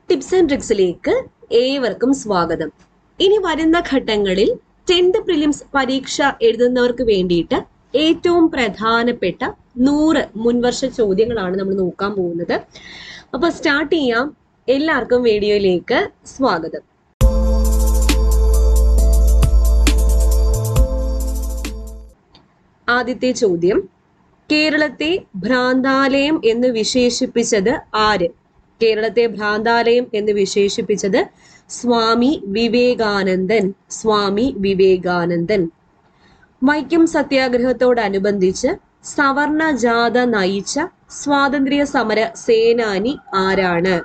Tips and ട്രിക്സിലേക്ക് ഏവർക്കും സ്വാഗതം. ഇനി വരുന്ന ഘട്ടങ്ങളിൽ 10th പ്രിലിംസ് പരീക്ഷ എഴുതുന്നവർക്ക് വേണ്ടിയിട്ട് ഏറ്റവും പ്രധാനപ്പെട്ട 100 മുൻവർഷ ചോദ്യങ്ങളാണ് നമ്മൾ നോക്കാൻ പോകുന്നത്. അപ്പൊ സ്റ്റാർട്ട് ചെയ്യാം. എല്ലാവർക്കും വീഡിയോയിലേക്ക് സ്വാഗതം. ആദ്യത്തെ ചോദ്യം, കേരളത്തെ ഭ്രാന്താലയം എന്ന് വിശേഷിപ്പിച്ചത് ആര്? കേരളത്തെ ഭ്രാന്താലയം എന്ന് വിശേഷിപ്പിച്ചത് സ്വാമി വിവേകാനന്ദൻ. സ്വാമി വിവേകാനന്ദൻ. വൈക്കം സത്യാഗ്രഹത്തോടനുബന്ധിച്ച് സവർണ ജാഥ നയിച്ച സ്വാതന്ത്ര്യ സമര സേനാനി ആരാണ്?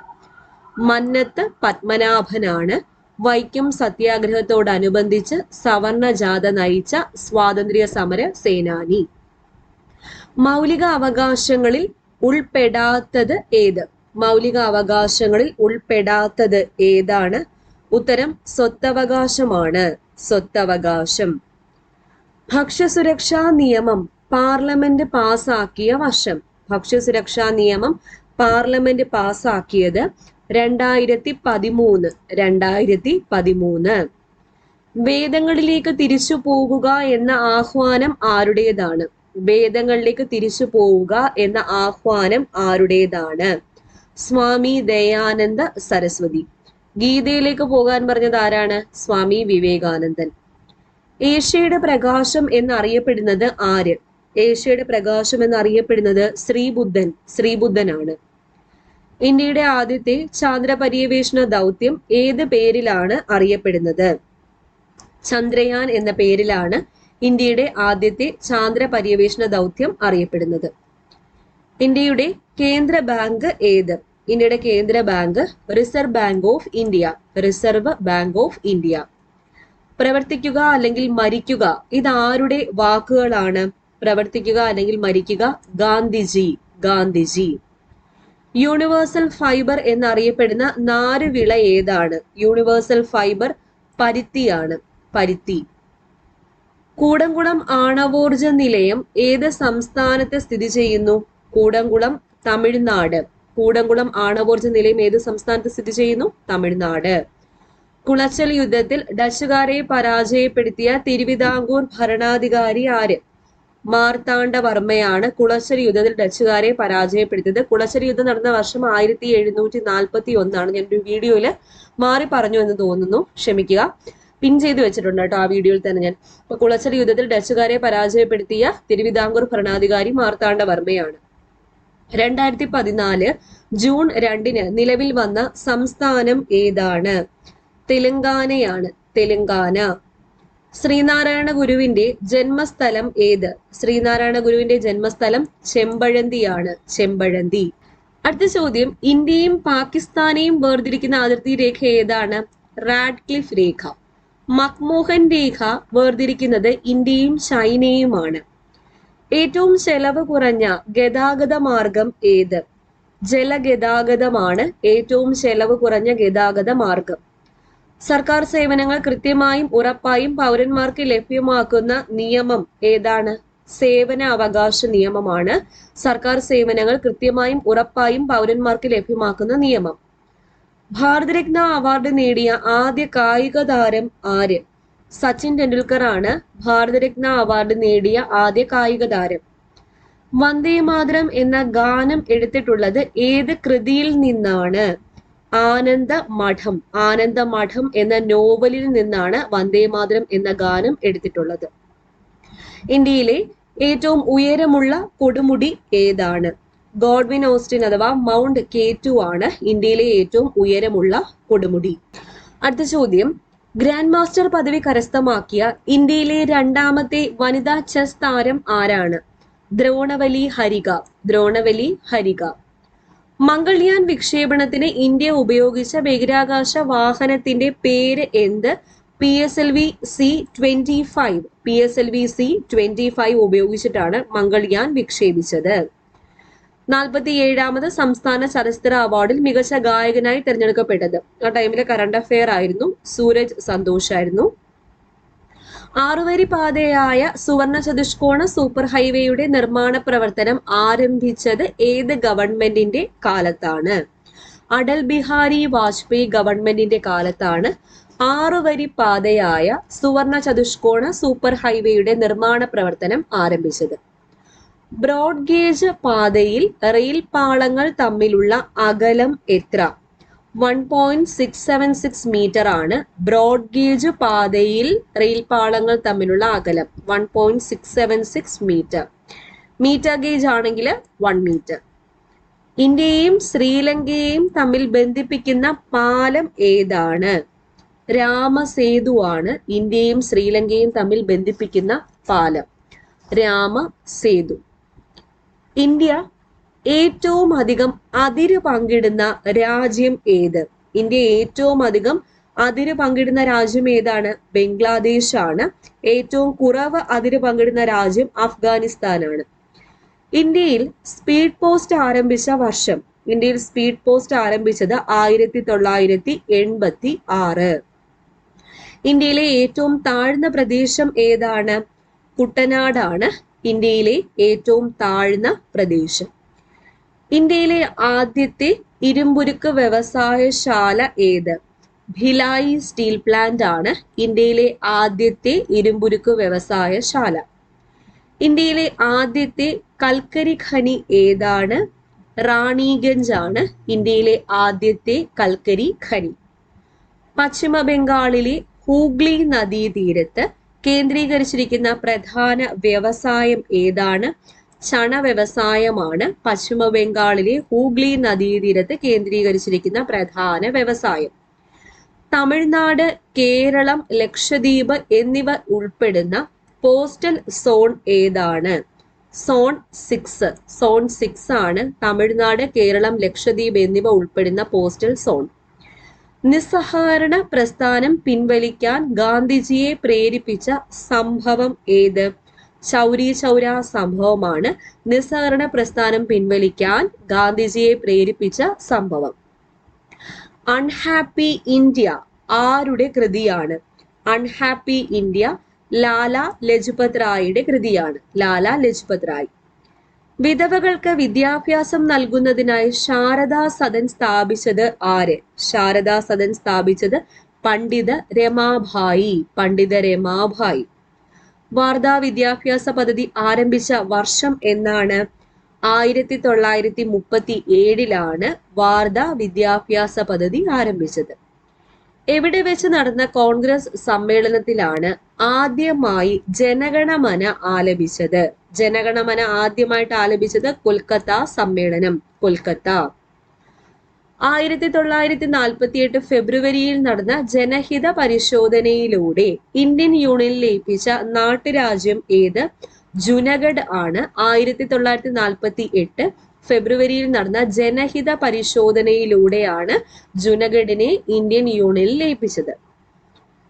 മന്നത്ത് പത്മനാഭനാണ് വൈക്കം സത്യാഗ്രഹത്തോടനുബന്ധിച്ച് സവർണ ജാഥ നയിച്ച സ്വാതന്ത്ര്യ സമര സേനാനി. മൗലിക അവകാശങ്ങളിൽ ഉൾപ്പെടാത്തത് ഏത്? മൗലിക അവകാശങ്ങളിൽ ഉൾപ്പെടാത്തത് ഏതാണ്? ഉത്തരം സ്വത്തവകാശമാണ്. സ്വത്തവകാശം. ഭക്ഷ്യസുരക്ഷാ നിയമം പാർലമെന്റ് പാസാക്കിയ വർഷം. ഭക്ഷ്യസുരക്ഷാ നിയമം പാർലമെന്റ് പാസാക്കിയത് 2013. 2013. വേദങ്ങളിലേക്ക് തിരിച്ചു പോകുക എന്ന ആഹ്വാനം ആരുടേതാണ്? വേദങ്ങളിലേക്ക് തിരിച്ചു പോവുക എന്ന ആഹ്വാനം ആരുടേതാണ്? സ്വാമി ദയാനന്ദ സരസ്വതി. ഗീതയിലേക്ക് പോകാൻ പറഞ്ഞത് ആരാണ്? സ്വാമി വിവേകാനന്ദൻ. ഏഷ്യയുടെ പ്രകാശം എന്നറിയപ്പെടുന്നത് ആര്? ഏഷ്യയുടെ പ്രകാശം എന്നറിയപ്പെടുന്നത് ശ്രീബുദ്ധൻ. ശ്രീബുദ്ധനാണ്. ഇന്ത്യയുടെ ആദ്യത്തെ ചാന്ദ്ര പര്യവേഷണ ദൗത്യം ഏത് പേരിലാണ് അറിയപ്പെടുന്നത്? ചന്ദ്രയാൻ എന്ന പേരിലാണ് ഇന്ത്യയുടെ ആദ്യത്തെ ചാന്ദ്ര പര്യവേഷണ ദൗത്യം അറിയപ്പെടുന്നത്. ഇന്ത്യയുടെ കേന്ദ്ര ബാങ്ക് ഏത്? ഇന്ത്യയുടെ കേന്ദ്ര bank reserve bank of India. Reserve bank of India. പ്രവർത്തിക്കുക അല്ലെങ്കിൽ മരിക്കുക, ഇത് ആരുടെ വാക്കുകളാണ്? പ്രവർത്തിക്കുക അല്ലെങ്കിൽ മരിക്കുക ഗാന്ധിജി. ഗാന്ധിജി. യൂണിവേഴ്സൽ ഫൈബർ എന്നറിയപ്പെടുന്ന നാരുവിള ഏതാണ്? യൂണിവേഴ്സൽ ഫൈബർ പരുത്തിയാണ്. പരുത്തി. കൂടംകുളം ആണവോർജ നിലയം ഏത് സംസ്ഥാനത്ത് സ്ഥിതി ചെയ്യുന്നു? കൂടംകുളം, തമിഴ്നാട്. കൂടംകുളം ആണവോർജ നിലയം ഏത് സംസ്ഥാനത്ത് സ്ഥിതി ചെയ്യുന്നു? തമിഴ്നാട്. കുളച്ചൽ യുദ്ധത്തിൽ ഡച്ചുകാരെ പരാജയപ്പെടുത്തിയ തിരുവിതാംകൂർ ഭരണാധികാരി ആര്? മാർത്താണ്ഡവർമ്മയാണ് കുളച്ചൽ യുദ്ധത്തിൽ ഡച്ചുകാരെ പരാജയപ്പെടുത്തിയത്. കുളച്ചൽ യുദ്ധം നടന്ന വർഷം 1741. ഞാനൊരു വീഡിയോയില് മാറി പറഞ്ഞു എന്ന് തോന്നുന്നു, ക്ഷമിക്കുക. പിൻ ചെയ്ത് വെച്ചിട്ടുണ്ട് കേട്ടോ ആ വീഡിയോയിൽ തന്നെ ഞാൻ. അപ്പൊ കുളച്ചൽ യുദ്ധത്തിൽ ഡച്ചുകാരെ പരാജയപ്പെടുത്തിയ തിരുവിതാംകൂർ ഭരണാധികാരി മാർത്താണ്ഡവർമ്മയാണ്. 2014 ജൂൺ 2 നിലവിൽ വന്ന സംസ്ഥാനം ഏതാണ്? തെലങ്കാനയാണ്. തെലങ്കാന. ശ്രീനാരായണ ഗുരുവിന്റെ ജന്മസ്ഥലം ഏത്? ശ്രീനാരായണ ഗുരുവിന്റെ ജന്മസ്ഥലം ചെമ്പഴന്തിയാണ്. ചെമ്പഴന്തി. അടുത്ത ചോദ്യം, ഇന്ത്യയും പാകിസ്ഥാനെയും വേർതിരിക്കുന്ന അതിർത്തി രേഖ ഏതാണ്? റാഡ്ക്ലിഫ് രേഖ. മക്മോഹൻ രേഖ വേർതിരിക്കുന്നത് ഇന്ത്യയും ചൈനയുമാണ്. ഏറ്റവും ചെലവ് കുറഞ്ഞ ഗതാഗത മാർഗം ഏത്? ജലഗതാഗതമാണ് ഏറ്റവും ചെലവ് കുറഞ്ഞ ഗതാഗത മാർഗം. സർക്കാർ സേവനങ്ങൾ കൃത്യമായും ഉറപ്പായും പൗരന്മാർക്ക് ലഭ്യമാക്കുന്ന നിയമം ഏതാണ്? സേവന അവകാശ നിയമമാണ് സർക്കാർ സേവനങ്ങൾ കൃത്യമായും ഉറപ്പായും പൗരന്മാർക്ക് ലഭ്യമാക്കുന്ന നിയമം. ഭാരതരത്ന അവാർഡ് നേടിയ ആദ്യ കായിക താരം ആര്? സച്ചിൻ ടെണ്ടുൽക്കർ ആണ് ഭാരതരത്ന അവാർഡ് നേടിയ ആദ്യ കായിക താരം. വന്ദേമാതരം എന്ന ഗാനം എടുത്തിട്ടുള്ളത് ഏത് കൃതിയിൽ നിന്നാണ്? ആനന്ദമഠം. ആനന്ദമഠം എന്ന നോവലിൽ നിന്നാണ് വന്ദേമാതരം എന്ന ഗാനം എടുത്തിട്ടുള്ളത്. ഇന്ത്യയിലെ ഏറ്റവും ഉയരമുള്ള കൊടുമുടി ഏതാണ്? ഗോഡ്വിൻ ഓസ്റ്റിൻ അഥവാ മൗണ്ട് K2 ആണ് ഇന്ത്യയിലെ ഏറ്റവും ഉയരമുള്ള കൊടുമുടി. അടുത്ത ചോദ്യം, ഗ്രാൻഡ് മാസ്റ്റർ പദവി കരസ്ഥമാക്കിയ ഇന്ത്യയിലെ രണ്ടാമത്തെ വനിതാ ചെസ് താരം ആരാണ്? ദ്രോണവലി ഹരിക. ദ്രോണവലി ഹരിക. മംഗൾയാൻ വിക്ഷേപണത്തിന് ഇന്ത്യ ഉപയോഗിച്ച ബഹിരാകാശ വാഹനത്തിന്റെ പേര് എന്ത്? PSLV C-25. PSLV C-25 ഉപയോഗിച്ചിട്ടാണ് മംഗൾയാൻ വിക്ഷേപിച്ചത്. 47ാമത് സംസ്ഥാന ചലച്ചിത്ര അവാർഡിൽ മികച്ച ഗായകനായി തിരഞ്ഞെടുക്കപ്പെട്ടത്. ആ ടൈമിലെ കറണ്ട് അഫെയർ ആയിരുന്നു. സൂരജ് സന്തോഷ് ആയിരുന്നു. 6 പാതയായ സുവർണ ചതുഷ്കോണ സൂപ്പർ ഹൈവേയുടെ നിർമ്മാണ പ്രവർത്തനം ആരംഭിച്ചത് ഏത് ഗവൺമെന്റിന്റെ കാലത്താണ്? അടൽ ബിഹാരി വാജ്പേയി ഗവൺമെന്റിന്റെ കാലത്താണ് 6 വരി പാതയായ സുവർണ ചതുഷ്കോണ സൂപ്പർ ഹൈവേയുടെ നിർമ്മാണ പ്രവർത്തനം ആരംഭിച്ചത്. ബ്രോഡ് ഗേജ് പാതയിൽ റെയിൽ പാളങ്ങൾ തമ്മിലുള്ള അകലം എത്ര? 1.676 മീറ്റർ ആണ് ബ്രോഡ് ഗേജ് പാതയിൽ റെയിൽ പാളങ്ങൾ തമ്മിലുള്ള അകലം. 1.676 മീറ്റർ. മീറ്റർ ഗേജ് ആണെങ്കിൽ 1 മീറ്റർ. ഇന്ത്യയെയും ശ്രീലങ്കയെയും തമ്മിൽ ബന്ധിപ്പിക്കുന്ന പാലം ഏതാണ്? രാമസേതു ആണ് ഇന്ത്യയും ശ്രീലങ്കയും തമ്മിൽ ബന്ധിപ്പിക്കുന്ന പാലം. രാമസേതു. ഇന്ത്യ ഏറ്റവും അധികം അതിര് പങ്കിടുന്ന രാജ്യം ഏത്? ഇന്ത്യ ഏറ്റവും അധികം അതിര് പങ്കിടുന്ന രാജ്യം ഏതാണ്? ബംഗ്ലാദേശ് ആണ്. ഏറ്റവും കുറവ് അതിര് പങ്കിടുന്ന രാജ്യം അഫ്ഗാനിസ്ഥാനാണ്. ഇന്ത്യയിൽ സ്പീഡ് പോസ്റ്റ് ആരംഭിച്ച വർഷം? ഇന്ത്യയിൽ സ്പീഡ് പോസ്റ്റ് ആരംഭിച്ചത് 1986. ഇന്ത്യയിലെ ഏറ്റവും താഴ്ന്ന പ്രദേശം ഏതാണ്? കുട്ടനാടാണ് ഇന്ത്യയിലെ ഏറ്റവും താഴ്ന്ന പ്രദേശം. ഇന്ത്യയിലെ ആദ്യത്തെ ഇരുമ്പുരുക്ക് വ്യവസായശാല ഏത്? ഭിലായി സ്റ്റീൽ പ്ലാന്റ് ആണ് ഇന്ത്യയിലെ ആദ്യത്തെ ഇരുമ്പുരുക്ക് വ്യവസായശാല. ഇന്ത്യയിലെ ആദ്യത്തെ കൽക്കരി ഖനി ഏതാണ്? റാണിഗഞ്ച് ആണ് ഇന്ത്യയിലെ ആദ്യത്തെ കൽക്കരി ഖനി. പശ്ചിമ ബംഗാളിലെ ഹൂഗ്ലി നദീതീരത്ത് കേന്ദ്രീകരിച്ചിരിക്കുന്ന പ്രധാന വ്യവസായം ഏതാണ്? ചണ വ്യവസായമാണ് പശ്ചിമ ബംഗാളിലെ ഹൂഗ്ലി നദീതീരത്ത് കേന്ദ്രീകരിച്ചിരിക്കുന്ന പ്രധാന വ്യവസായം. തമിഴ്നാട്, കേരളം, ലക്ഷദ്വീപ് എന്നിവ ഉൾപ്പെടുന്ന പോസ്റ്റൽ സോൺ ഏതാണ്? സോൺ 6. സോൺ 6 ആണ് തമിഴ്നാട്, കേരളം, ലക്ഷദ്വീപ് എന്നിവ ഉൾപ്പെടുന്ന പോസ്റ്റൽ സോൺ. നിസ്സഹകരണ പ്രസ്ഥാനം പിൻവലിക്കാൻ ഗാന്ധിജിയെ പ്രേരിപ്പിച്ച സംഭവം ഏത്? ചൗരി ചൗര സംഭവമാണ് നിസ്സഹകരണ പ്രസ്ഥാനം പിൻവലിക്കാൻ ഗാന്ധിജിയെ പ്രേരിപ്പിച്ച സംഭവം. അൺഹാപ്പി ഇന്ത്യ ആരുടെ കൃതിയാണ്? അൺഹാപ്പി ഇന്ത്യ ലാല ലജ്പത് റായിയുടെ കൃതിയാണ്. ലാല ലജ്പത് റായ്. വിധവകൾക്ക് വിദ്യാഭ്യാസം നൽകുന്നതിനായി ശാരദാ സദൻ സ്ഥാപിച്ചത് ആര്? ശാരദാ സദൻ സ്ഥാപിച്ചത് പണ്ഡിത രമാഭായി. പണ്ഡിത രമാഭായി. വാർധാ വിദ്യാഭ്യാസ പദ്ധതി ആരംഭിച്ച വർഷം എന്നാണ്? 1937 വാർധാ വിദ്യാഭ്യാസ പദ്ധതി ആരംഭിച്ചത്. എവിടെ വെച്ച് നടന്ന കോൺഗ്രസ് സമ്മേളനത്തിലാണ് ആദ്യമായി ജനഗണമന ആലപിച്ചത്? ജനഗണമന ആദ്യമായിട്ട് ആലപിച്ചത് കൊൽക്കത്ത സമ്മേളനം. കൊൽക്കത്ത. 1948 ഫെബ്രുവരിയിൽ നടന്ന ജനഹിത പരിശോധനയിലൂടെ ഇന്ത്യൻ യൂണിയനിൽ ലയിപ്പിച്ച നാട്ടുരാജ്യം ഏത്? ജുനഗഡ് ആണ് 1948 ഫെബ്രുവരിയിൽ നടന്ന ജനഹിത പരിശോധനയിലൂടെയാണ് ജുനഗഡിനെ ഇന്ത്യൻ യൂണിയനിൽ ലയിപ്പിച്ചത്.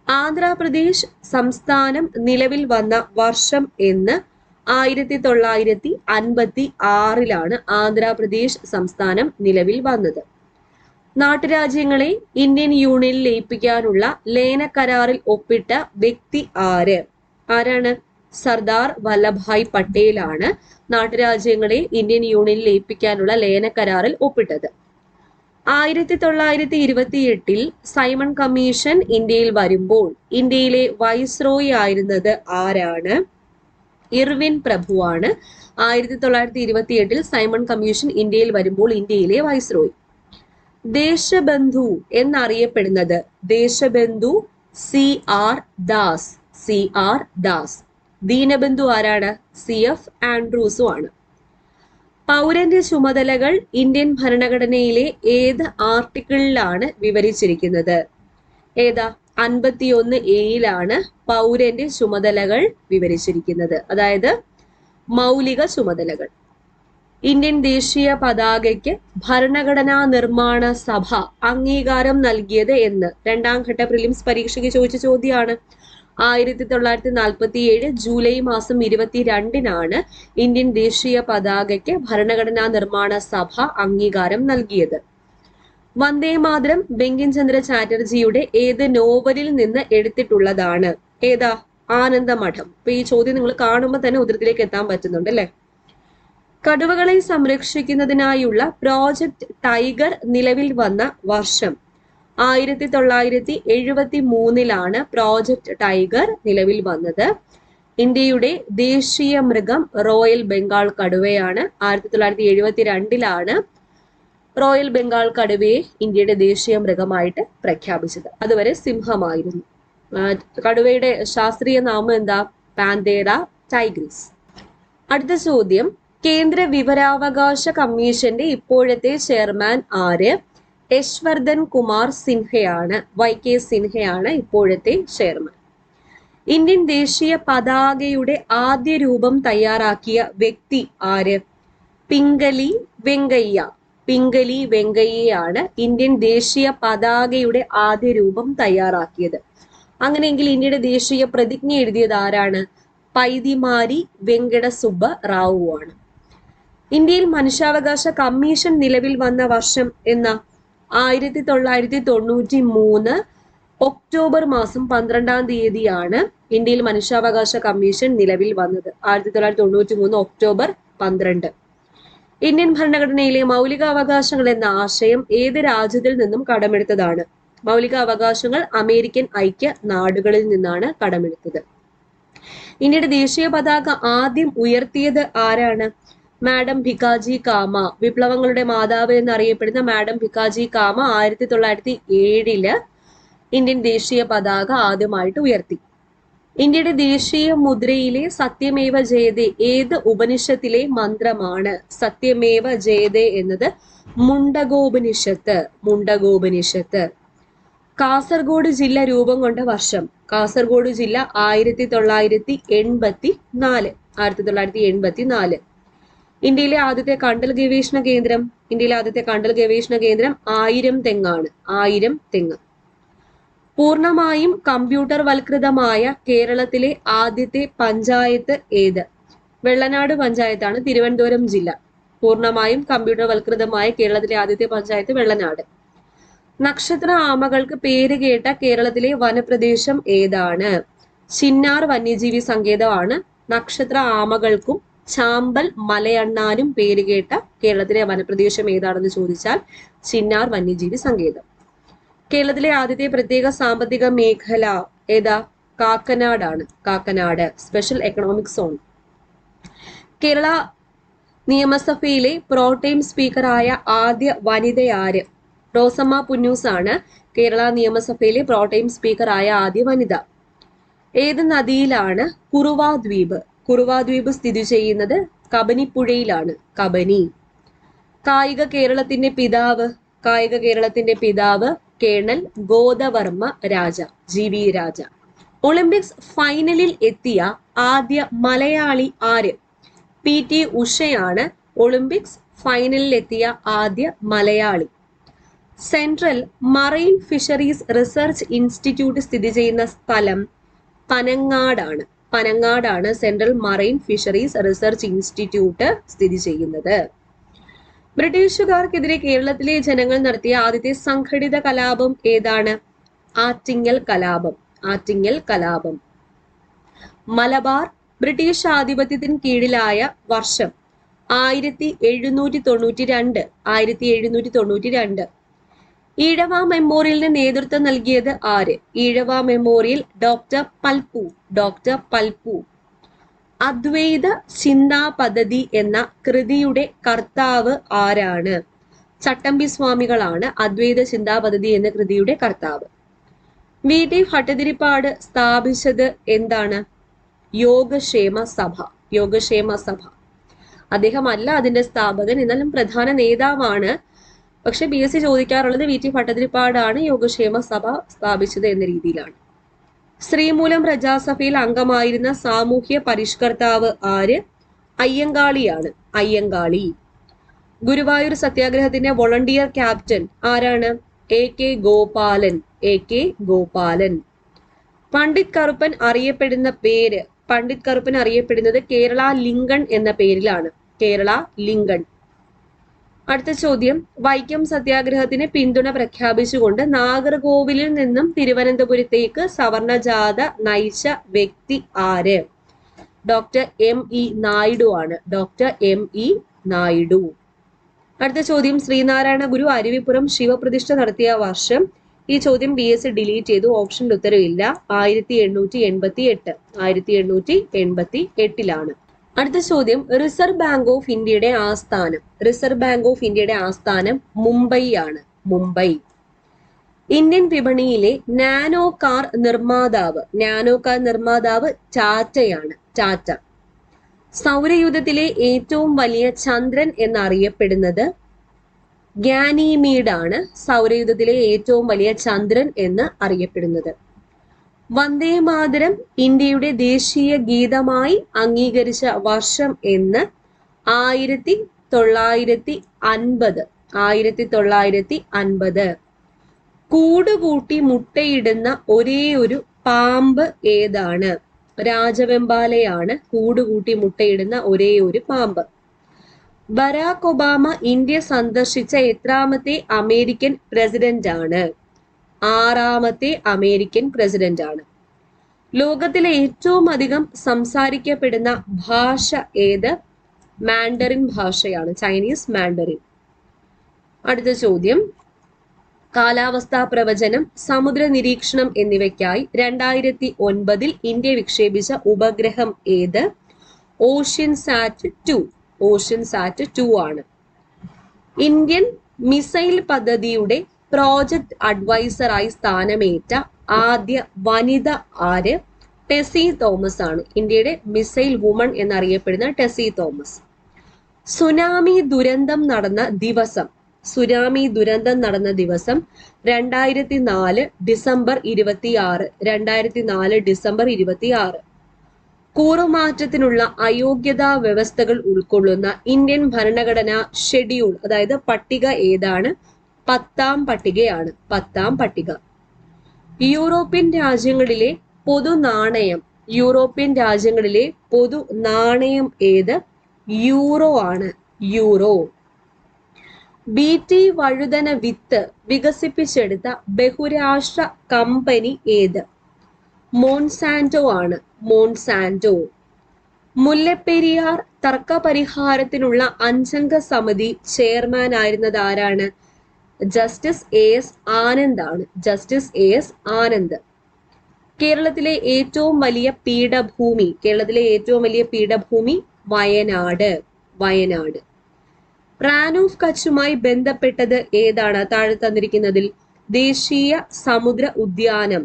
ആന്ധ്രാപ്രദേശ് സംസ്ഥാനം നിലവിൽ വന്ന വർഷം എന്ന്? 1956 ആന്ധ്രാപ്രദേശ് സംസ്ഥാനം നിലവിൽ വന്നത്. നാട്ടുരാജ്യങ്ങളെ ഇന്ത്യൻ യൂണിയനിൽ ലയിപ്പിക്കാനുള്ള ലയന കരാറിൽ ഒപ്പിട്ട വ്യക്തി ആര്? ആരാണ്? സർദാർ വല്ലഭായ് പട്ടേൽ ആണ് നാട്ടുരാജ്യങ്ങളെ ഇന്ത്യൻ യൂണിയനിൽ ലയിപ്പിക്കാനുള്ള ലയന കരാറിൽ ഒപ്പിട്ടത്. 1928 സൈമൺ കമ്മീഷൻ ഇന്ത്യയിൽ വരുമ്പോൾ ഇന്ത്യയിലെ വൈസ്രോയി ആയിരുന്നത് ആരാണ്? ഇർവിൻ പ്രഭുവാണ് 1928 സൈമൺ കമ്മീഷൻ ഇന്ത്യയിൽ വരുമ്പോൾ ഇന്ത്യയിലെ വൈസ്രോയി. ദേശബന്ധു എന്നറിയപ്പെടുന്നത്? ദേശബന്ധു CR ദാസ്. CR ദാസ്. ദീനബന്ധു ആരാണ്? CF ആൻഡ്രൂസും ആണ്. പൗരന്റെ ചുമതലകൾ ഇന്ത്യൻ ഭരണഘടനയിലെ ഏത് ആർട്ടിക്കിളിലാണ് വിവരിച്ചിരിക്കുന്നത്? ഏതാ? 51A പൗരന്റെ ചുമതലകൾ വിവരിച്ചിരിക്കുന്നത്. അതായത് മൗലിക ചുമതലകൾ. ഇന്ത്യൻ ദേശീയ പതാകയ്ക്ക് ഭരണഘടനാ നിർമ്മാണ സഭ അംഗീകാരം നൽകിയത് എന്ന്? 2ാം ഘട്ട പ്രിലിംസ് പരീക്ഷയ്ക്ക് ചോദിച്ച ചോദ്യമാണ്. 1947 ജൂലൈ മാസം 22 ഇന്ത്യൻ ദേശീയ പതാകയ്ക്ക് ഭരണഘടനാ നിർമ്മാണ സഭ അംഗീകാരം നൽകിയത്. വന്ദേ മാതരം ബങ്കിം ചന്ദ്ര ചാറ്റർജിയുടെ ഏത് നോവലിൽ നിന്ന് എടുത്തിട്ടുള്ളതാണ്? ഏതാ? ആനന്ദമഠം. അപ്പൊ ഈ ചോദ്യം നിങ്ങൾ കാണുമ്പോൾ തന്നെ ഉത്തരത്തിലേക്ക് എത്താൻ പറ്റുന്നുണ്ട് അല്ലെ? കടുവകളെ സംരക്ഷിക്കുന്നതിനായുള്ള പ്രോജക്ട് ടൈഗർ നിലവിൽ വന്ന വർഷം 1973 പ്രോജക്ട് ടൈഗർ നിലവിൽ വന്നത്. ഇന്ത്യയുടെ ദേശീയ മൃഗം റോയൽ ബംഗാൾ കടുവയാണ്. 1972 റോയൽ ബംഗാൾ കടുവയെ ഇന്ത്യയുടെ ദേശീയ മൃഗമായിട്ട് പ്രഖ്യാപിച്ചത്. അതുവരെ സിംഹമായിരുന്നു. കടുവയുടെ ശാസ്ത്രീയ നാമം എന്താ? പാന്തേറ ടൈഗ്രിസ്. അടുത്ത ചോദ്യം, കേന്ദ്ര വിവരാവകാശ കമ്മീഷന്റെ ഇപ്പോഴത്തെ ചെയർമാൻ ആര്? യശ്വർദ്ധൻ കുമാർ സിൻഹയാണ്. YK സിൻഹയാണ് ഇപ്പോഴത്തെ ചെയർമാൻ. ഇന്ത്യൻ ദേശീയ പതാകയുടെ ആദ്യ രൂപം തയ്യാറാക്കിയ വ്യക്തി ആര്? പിംഗലി വെങ്കയ്യ. പിംഗലി വെങ്കയ്യയാണ് ഇന്ത്യൻ ദേശീയ പതാകയുടെ ആദ്യ രൂപം തയ്യാറാക്കിയത്. അങ്ങനെയെങ്കിൽ ഇന്ത്യയുടെ ദേശീയ പ്രതിജ്ഞ എഴുതിയത് ആരാണ്? പൈതിമാരി വെങ്കട സുബ്ബ റാവു ആണ്. ഇന്ത്യയിൽ മനുഷ്യാവകാശ കമ്മീഷൻ നിലവിൽ വന്ന വർഷം എന്ന 1993 ഒക്ടോബർ മാസം 12 ഇന്ത്യയിൽ മനുഷ്യാവകാശ കമ്മീഷൻ നിലവിൽ വന്നത്. 1993 ഒക്ടോബർ 12. ഇന്ത്യൻ ഭരണഘടനയിലെ മൗലികാവകാശങ്ങൾ എന്ന ആശയം ഏത് രാജ്യത്തിൽ നിന്നും കടമെടുത്തതാണ്? മൗലികാവകാശങ്ങൾ അമേരിക്കൻ ഐക്യ നാടുകളിൽ നിന്നാണ് കടമെടുത്തത്. ഇന്ത്യയുടെ ദേശീയ പതാക ആദ്യം ഉയർത്തിയത് ആരാണ്? മാഡം ഭിക്കാജി കാമ. വിപ്ലവങ്ങളുടെ മാതാവ് എന്നറിയപ്പെടുന്ന മാഡം ഭിക്കാജി കാമ 1907 ഇന്ത്യൻ ദേശീയ പതാക ആദ്യമായിട്ട് ഉയർത്തി. ഇന്ത്യയുടെ ദേശീയ മുദ്രയിലെ സത്യമേവ ജയതേ ഏത് ഉപനിഷത്തിലെ മന്ത്രമാണ്? സത്യമേവ ജയതേ എന്നത് മുണ്ടകോപനിഷത്ത്. മുണ്ടകോപനിഷത്ത്. കാസർഗോഡ് ജില്ല രൂപം കൊണ്ട വർഷം? കാസർഗോഡ് ജില്ല 1984. ഇന്ത്യയിലെ ആദ്യത്തെ കണ്ടൽ ഗവേഷണ കേന്ദ്രം? ഇന്ത്യയിലെ ആദ്യത്തെ കണ്ടൽ ഗവേഷണ കേന്ദ്രം 1000 തെങ്ങാണ്. 1000 തെങ്ങ്. പൂർണ്ണമായും കമ്പ്യൂട്ടർ വൽകൃതമായ കേരളത്തിലെ ആദ്യത്തെ പഞ്ചായത്ത് ഏത്? വെള്ളനാട് പഞ്ചായത്താണ്, തിരുവനന്തപുരം ജില്ല. പൂർണ്ണമായും കമ്പ്യൂട്ടർ വൽകൃതമായ കേരളത്തിലെ ആദ്യത്തെ പഞ്ചായത്ത് വെള്ളനാട്. നക്ഷത്ര ആമകൾക്ക് പേര് കേട്ട കേരളത്തിലെ വനപ്രദേശം ഏതാണ്? ചിന്നാർ വന്യജീവി സങ്കേതമാണ് നക്ഷത്ര ആമകൾക്കും ചാമ്പൽ മലയണ്ണാനും പേര് കേട്ട കേരളത്തിലെ വനപ്രദേശം ഏതാണെന്ന് ചോദിച്ചാൽ ചിന്നാർ വന്യജീവി സങ്കേതം. കേരളത്തിലെ ആദ്യത്തെ പ്രത്യേക സാമ്പത്തിക മേഖല ഏതാ? കാക്കനാടാണ്. Kakkanad special economic zone. Kerala നിയമസഭയിലെ പ്രോടൈം സ്പീക്കറായ ആദ്യ വനിതയാര്? റോസമ്മ പുന്നൂസ് ആണ് കേരള നിയമസഭയിലെ പ്രോടൈം സ്പീക്കറായ ആദ്യ വനിത. ഏത് നദിയിലാണ് കുറുവാ ദ്വീപ്? കുറുവാ ദ്വീപ് സ്ഥിതി ചെയ്യുന്നത് കബനിപ്പുഴയിലാണ്. കബനി. കായിക കേരളത്തിന്റെ പിതാവ്? കായിക കേരളത്തിന്റെ പിതാവ് കേണൽ ഗോദവർമ്മ രാജ, GV രാജ. ഒളിമ്പിക്സ് ഫൈനലിൽ എത്തിയ ആദ്യ മലയാളി ആര്? PT ഉഷയാണ് ഒളിമ്പിക്സ് ഫൈനലിൽ എത്തിയ ആദ്യ മലയാളി. Central marine fisheries research institute സ്ഥിതി ചെയ്യുന്ന സ്ഥലം പനങ്ങാടാണ്. പനങ്ങാടാണ് central marine fisheries research institute സ്ഥിതി ചെയ്യുന്നത്. ബ്രിട്ടീഷുകാർക്കെതിരെ കേരളത്തിലെ ജനങ്ങൾ നടത്തിയ ആദ്യത്തെ സംഘടിത കലാപം ഏതാണ്? ആറ്റിങ്ങൽ കലാപം. ആറ്റിങ്ങൽ കലാപം. മലബാർ ബ്രിട്ടീഷ് ആധിപത്യത്തിന് കീഴിലായ വർഷം 1792. 1792. ഈഴവ മെമ്മോറിയലിന് നേതൃത്വം നൽകിയത് ആര്? Ezhava memorial doctor Palpu. Doctor Palpu. അദ്വൈത ചിന്താ പദ്ധതി എന്ന കൃതിയുടെ കർത്താവ് ആരാണ്? ചട്ടമ്പി സ്വാമികളാണ് അദ്വൈത ചിന്താ പദ്ധതി എന്ന കൃതിയുടെ കർത്താവ്. VT ഭട്ടതിരിപ്പാട് സ്ഥാപിച്ചത് എന്താണ്? യോഗക്ഷേമ സഭ. യോഗക്ഷേമ സഭ. അദ്ദേഹമല്ല അതിന്റെ സ്ഥാപകൻ, എന്നാലും പ്രധാന നേതാവാണ്. പക്ഷെ PSC ചോദിക്കാറുള്ളത് VT ഭട്ടതിരിപ്പാടാണ് യോഗക്ഷേമ സഭ സ്ഥാപിച്ചത് എന്ന രീതിയിലാണ്. ശ്രീമൂലം പ്രജാസഭയിൽ അംഗമായിരുന്ന സാമൂഹ്യ പരിഷ്കർത്താവ് ആര്? അയ്യങ്കാളിയാണ്. അയ്യങ്കാളി. ഗുരുവായൂർ സത്യാഗ്രഹത്തിന്റെ വോളണ്ടിയർ ക്യാപ്റ്റൻ ആരാണ്? AK ഗോപാലൻ. AK ഗോപാലൻ. പണ്ഡിറ്റ് കറുപ്പൻ അറിയപ്പെടുന്ന പേര്? പണ്ഡിറ്റ് കറുപ്പൻ അറിയപ്പെടുന്നത് കേരള ലിങ്കൺ എന്ന പേരിലാണ്. കേരള ലിങ്കൺ. അടുത്ത ചോദ്യം, വൈക്കം സത്യാഗ്രഹത്തിന് പിന്തുണ പ്രഖ്യാപിച്ചുകൊണ്ട് നാഗർകോവിലിൽ നിന്നും തിരുവനന്തപുരത്തേക്ക് സവർണജാഥ നയിച്ച വ്യക്തി ആര്? ഡോക്ടർ ME നായിഡു ആണ്. Doctor ME Naidu. അടുത്ത ചോദ്യം, ശ്രീനാരായണ ഗുരു അരുവിപ്പുറം ശിവപ്രതിഷ്ഠ നടത്തിയ വർഷം. ഈ ചോദ്യം BSc ഡിലീറ്റ് ചെയ്തു, ഓപ്ഷനിൽ ഉത്തരവില്ല. 1888. 1888 അടുത്ത ചോദ്യം, റിസർവ് ബാങ്ക് ഓഫ് ഇന്ത്യയുടെ ആസ്ഥാനം. റിസർവ് ബാങ്ക് ഓഫ് ഇന്ത്യയുടെ ആസ്ഥാനം മുംബൈ ആണ്. മുംബൈ. ഇന്ത്യൻ വിപണിയിലെ നാനോ കാർ നിർമ്മാതാവ് ടാറ്റയാണ്. ടാറ്റ. സൗരയൂഥത്തിലെ ഏറ്റവും വലിയ ചന്ദ്രൻ എന്നറിയപ്പെടുന്നത് ഗാനിമീഡ് ആണ്. സൗരയൂഥത്തിലെ ഏറ്റവും വലിയ ചന്ദ്രൻ എന്ന് അറിയപ്പെടുന്നത്. വന്ദേ മാതരം ഇന്ത്യയുടെ ദേശീയ ഗീതമായി അംഗീകരിച്ച വർഷം എന്ന് 1950. 1950. കൂടുകൂട്ടി മുട്ടയിടുന്ന ഒരേ ഒരു പാമ്പ് ഏതാണ്? രാജവെമ്പാലയാണ് കൂടുകൂട്ടി മുട്ടയിടുന്ന ഒരേ ഒരു പാമ്പ്. ബരാക് ഒബാമ ഇന്ത്യ സന്ദർശിച്ച എത്രാമത്തെ അമേരിക്കൻ പ്രസിഡന്റ് ആണ്? 6ാമത്തെ അമേരിക്കൻ പ്രസിഡന്റ് ആണ്. ലോകത്തിലെ ഏറ്റവും അധികം സംസാരിക്കപ്പെടുന്ന ഭാഷ ഏത്? മാൻഡറിൻ ഭാഷയാണ്. Chinese Mandarin. അടുത്ത ചോദ്യം, കാലാവസ്ഥാ പ്രവചനം, സമുദ്ര നിരീക്ഷണം എന്നിവയ്ക്കായി 2009 ഇന്ത്യ വിക്ഷേപിച്ച ഉപഗ്രഹം ഏത്? ഓഷ്യൻസാറ്റ് 2. ഓഷ്യൻസാറ്റ് 2 ആണ്. ഇന്ത്യൻ മിസൈൽ പദ്ധതിയുടെ പ്രോജക്ട് അഡ്വൈസറായി സ്ഥാനമേറ്റ ആദ്യ വനിത ആര്? ടെസി തോമസ് ആണ്. ഇന്ത്യയുടെ മിസൈൽ വുമൺ എന്നറിയപ്പെടുന്ന ടെസി തോമസ്. സുനാമി ദുരന്തം നടന്ന ദിവസം. 2004 ഡിസംബർ 26. 2004 ഡിസംബർ 26. കൂറുമാറ്റത്തിനുള്ള അയോഗ്യതാ വ്യവസ്ഥകൾ ഉൾക്കൊള്ളുന്ന ഇന്ത്യൻ ഭരണഘടനാ ഷെഡ്യൂൾ, അതായത് പട്ടിക ഏതാണ്? 10ാം പട്ടികയാണ്. 10ാം പട്ടിക. യൂറോപ്യൻ രാജ്യങ്ങളിലെ പൊതു നാണയം ഏത്? യൂറോ ആണ്. യൂറോ. BT വഴുതന വിത്ത് വികസിപ്പിച്ചെടുത്ത ബഹുരാഷ്ട്ര കമ്പനി ഏത്? മോൺസാന്റോ ആണ്. മോൺസാന്റോ. മുല്ലപ്പെരിയാർ തർക്ക പരിഹാരത്തിനുള്ള 5 അംഗ സമിതി ചെയർമാൻ ആയിരുന്നത് ആരാണ്? ജസ്റ്റിസ് AS ആനന്ദ് ആണ്. Justice AS Anand. കേരളത്തിലെ ഏറ്റവും വലിയ പീഠഭൂമി വയനാട്. വയനാട്. റാൻ ഓഫ് കച്ചുമായി ബന്ധപ്പെട്ടത് ഏതാണ്? താഴെ തന്നിരിക്കുന്നതിൽ ദേശീയ സമുദ്ര ഉദ്യാനം.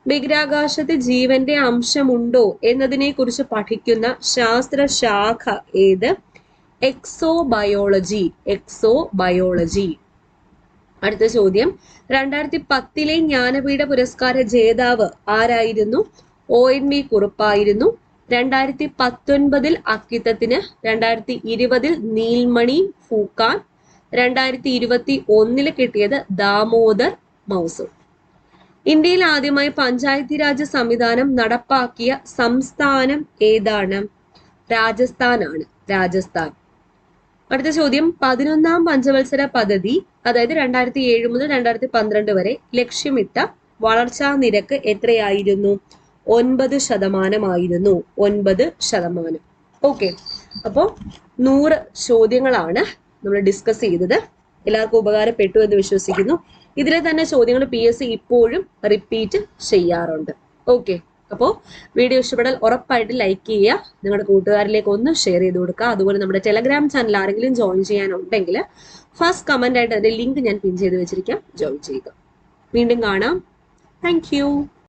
ബഹിരാകാശത്ത് ജീവന്റെ അംശമുണ്ടോ എന്നതിനെ കുറിച്ച് പഠിക്കുന്ന ശാസ്ത്രശാഖ ഏത്? എക്സോബയോളജി. അടുത്ത ചോദ്യം, 2010 ജ്ഞാനപീഠ പുരസ്കാര ജേതാവ് ആരായിരുന്നു? ONV കുറുപ്പായിരുന്നു. 2019 അക്കിത്തത്തിന്, 2020 നീൽമണി ഫൂക്കാൻ, 2021 കിട്ടിയത് ദാമോദർ മൗസു. ഇന്ത്യയിൽ ആദ്യമായി പഞ്ചായത്തി രാജ് സംവിധാനം നടപ്പാക്കിയ സംസ്ഥാനം ഏതാണ്? രാജസ്ഥാൻ ആണ്. രാജസ്ഥാൻ. അടുത്ത ചോദ്യം, 11ാം പഞ്ചവത്സര പദ്ധതി, അതായത് 2007 മുതൽ 2012 വരെ ലക്ഷ്യമിട്ട വളർച്ചാ നിരക്ക് എത്രയായിരുന്നു? 9% ആയിരുന്നു. 9%. ഓക്കെ, അപ്പോൾ 100 ചോദ്യങ്ങളാണ് നമ്മൾ ഡിസ്കസ് ചെയ്തത്. എല്ലാവർക്കും ഉപകാരപ്പെട്ടു എന്ന് വിശ്വസിക്കുന്നു. ഇതിലെ തന്നെ ചോദ്യങ്ങൾ PSC ഇപ്പോഴും റിപ്പീറ്റ് ചെയ്യാറുണ്ട്. ഓക്കെ, അപ്പോൾ വീഡിയോ ഇഷ്ടപ്പെടാൽ ഉറപ്പായിട്ട് ലൈക്ക് ചെയ്യുക, നിങ്ങളുടെ കൂട്ടുകാരിലേക്ക് ഒന്ന് ഷെയർ ചെയ്ത് കൊടുക്കുക. അതുപോലെ നമ്മുടെ ടെലഗ്രാം ചാനൽ ആരെങ്കിലും ജോയിൻ ചെയ്യാനുണ്ടെങ്കിൽ ഫസ്റ്റ് കമന്റ് ആയിട്ട് അതിന്റെ ലിങ്ക് ഞാൻ പിൻ ചെയ്ത് വെച്ചിരിക്കാം, ജോയിൻ ചെയ്യുക. വീണ്ടും കാണാം. താങ്ക്